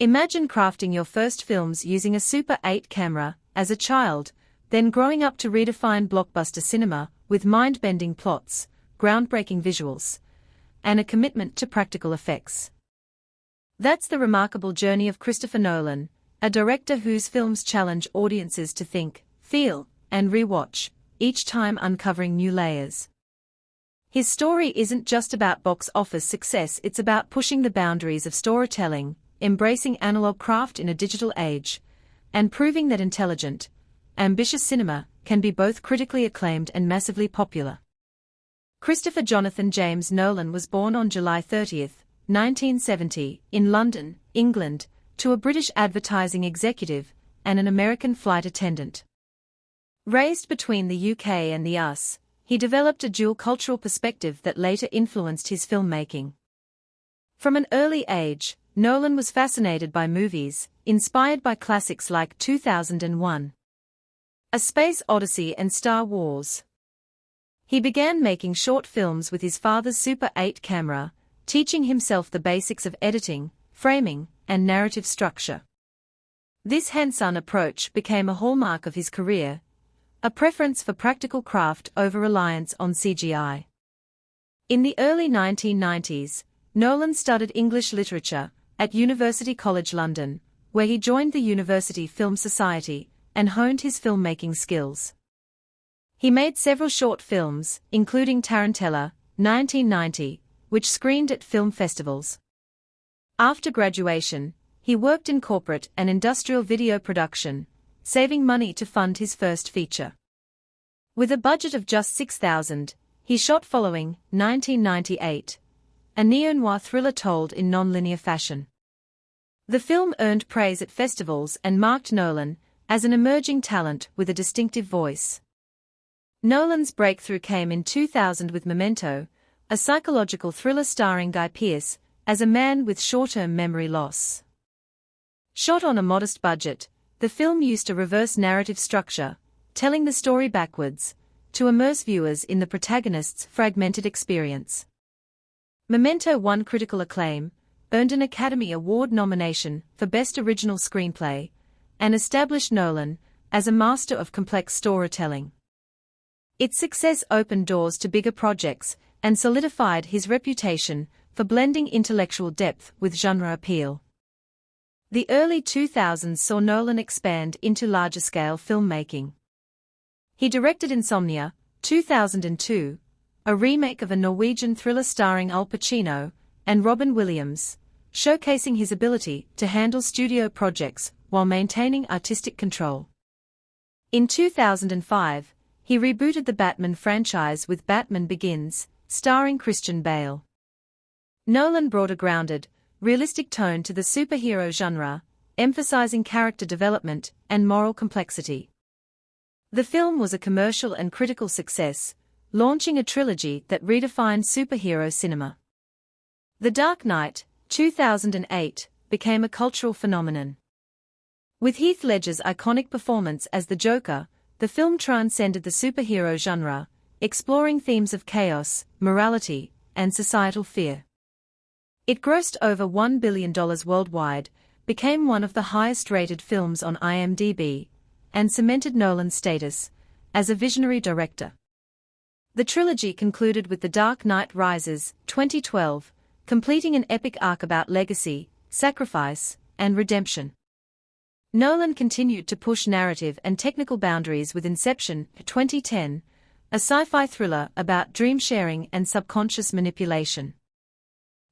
Imagine crafting your first films using a Super 8 camera as a child, then growing up to redefine blockbuster cinema with mind-bending plots, groundbreaking visuals, and a commitment to practical effects. That's the remarkable journey of Christopher Nolan, a director whose films challenge audiences to think, feel, and rewatch, each time uncovering new layers. His story isn't just about box office success, it's about pushing the boundaries of storytelling, embracing analog craft in a digital age, and proving that intelligent, ambitious cinema can be both critically acclaimed and massively popular. Christopher Jonathan James Nolan was born on July 30, 1970, in London, England, to a British advertising executive and an American flight attendant. Raised between the UK and the US, he developed a dual cultural perspective that later influenced his filmmaking. From an early age, Nolan was fascinated by movies, inspired by classics like 2001: A Space Odyssey and Star Wars. He began making short films with his father's Super 8 camera, teaching himself the basics of editing, framing, and narrative structure. This hands-on approach became a hallmark of his career, a preference for practical craft over reliance on CGI. In the early 1990s, Nolan studied English literature at University College London, where he joined the University Film Society and honed his filmmaking skills. He made several short films, including Tarantella, 1990, which screened at film festivals. After graduation, he worked in corporate and industrial video production, saving money to fund his first feature. With a budget of just $6,000, he shot Following, 1998, a neo-noir thriller told in non-linear fashion. The film earned praise at festivals and marked Nolan as an emerging talent with a distinctive voice. Nolan's breakthrough came in 2000 with Memento, a psychological thriller starring Guy Pearce as a man with short-term memory loss. Shot on a modest budget, the film used a reverse narrative structure, telling the story backwards, to immerse viewers in the protagonist's fragmented experience. Memento won critical acclaim, earned an Academy Award nomination for Best Original Screenplay, and established Nolan as a master of complex storytelling. Its success opened doors to bigger projects and solidified his reputation for blending intellectual depth with genre appeal. The early 2000s saw Nolan expand into larger-scale filmmaking. He directed Insomnia, 2002, a remake of a Norwegian thriller starring Al Pacino and Robin Williams, showcasing his ability to handle studio projects while maintaining artistic control. In 2005, he rebooted the Batman franchise with Batman Begins, starring Christian Bale. Nolan brought a grounded, realistic tone to the superhero genre, emphasizing character development and moral complexity. The film was a commercial and critical success, launching a trilogy that redefined superhero cinema. The Dark Knight, 2008, became a cultural phenomenon. With Heath Ledger's iconic performance as the Joker, the film transcended the superhero genre, exploring themes of chaos, morality, and societal fear. It grossed over $1 billion worldwide, became one of the highest-rated films on IMDb, and cemented Nolan's status as a visionary director. The trilogy concluded with The Dark Knight Rises, 2012, completing an epic arc about legacy, sacrifice, and redemption. Nolan continued to push narrative and technical boundaries with Inception, 2010, a sci-fi thriller about dream sharing and subconscious manipulation.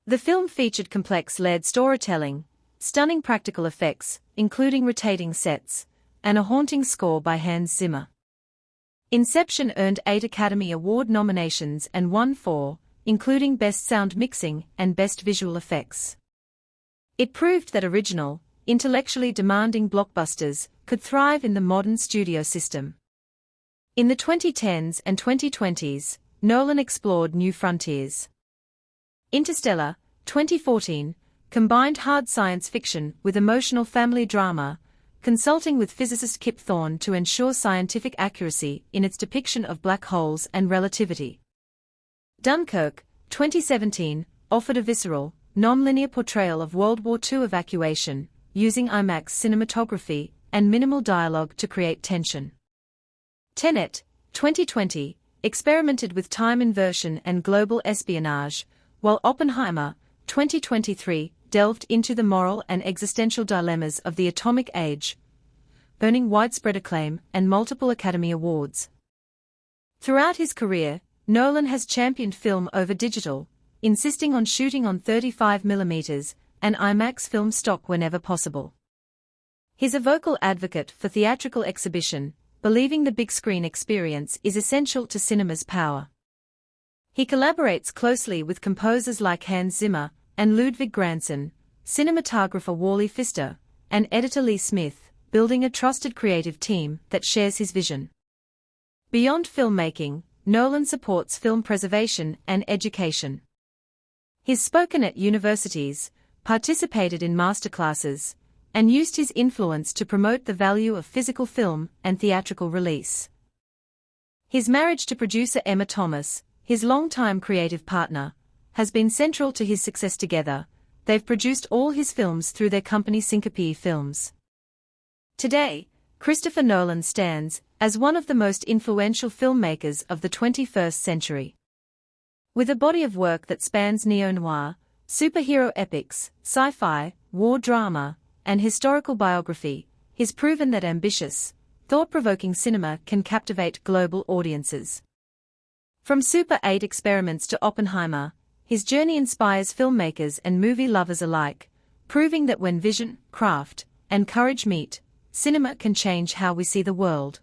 The film featured complex layered storytelling, stunning practical effects, including rotating sets, and a haunting score by Hans Zimmer. Inception earned 8 Academy Award nominations and won 4, including Best Sound Mixing and Best Visual Effects. It proved that original, intellectually demanding blockbusters could thrive in the modern studio system. In the 2010s and 2020s, Nolan explored new frontiers. Interstellar, 2014, combined hard science fiction with emotional family drama, consulting with physicist Kip Thorne to ensure scientific accuracy in its depiction of black holes and relativity. Dunkirk, 2017, offered a visceral, non-linear portrayal of World War II evacuation, using IMAX cinematography and minimal dialogue to create tension. Tenet, 2020, experimented with time inversion and global espionage, while Oppenheimer, 2023, delved into the moral and existential dilemmas of the atomic age, earning widespread acclaim and multiple Academy Awards. Throughout his career, Nolan has championed film over digital, insisting on shooting on 35mm and IMAX film stock whenever possible. He's a vocal advocate for theatrical exhibition, believing the big screen experience is essential to cinema's power. He collaborates closely with composers like Hans Zimmer and Ludwig Göransson, cinematographer Wally Pfister, and editor Lee Smith, building a trusted creative team that shares his vision. Beyond filmmaking, Nolan supports film preservation and education. He's spoken at universities, participated in masterclasses, and used his influence to promote the value of physical film and theatrical release. His marriage to producer Emma Thomas, his longtime creative partner, has been central to his success together. They've produced all his films through their company Syncope Films. Today, Christopher Nolan stands as one of the most influential filmmakers of the 21st century. With a body of work that spans neo-noir, superhero epics, sci-fi, war drama, and historical biography, he's proven that ambitious, thought-provoking cinema can captivate global audiences. From Super 8 experiments to Oppenheimer, his journey inspires filmmakers and movie lovers alike, proving that when vision, craft, and courage meet, cinema can change how we see the world.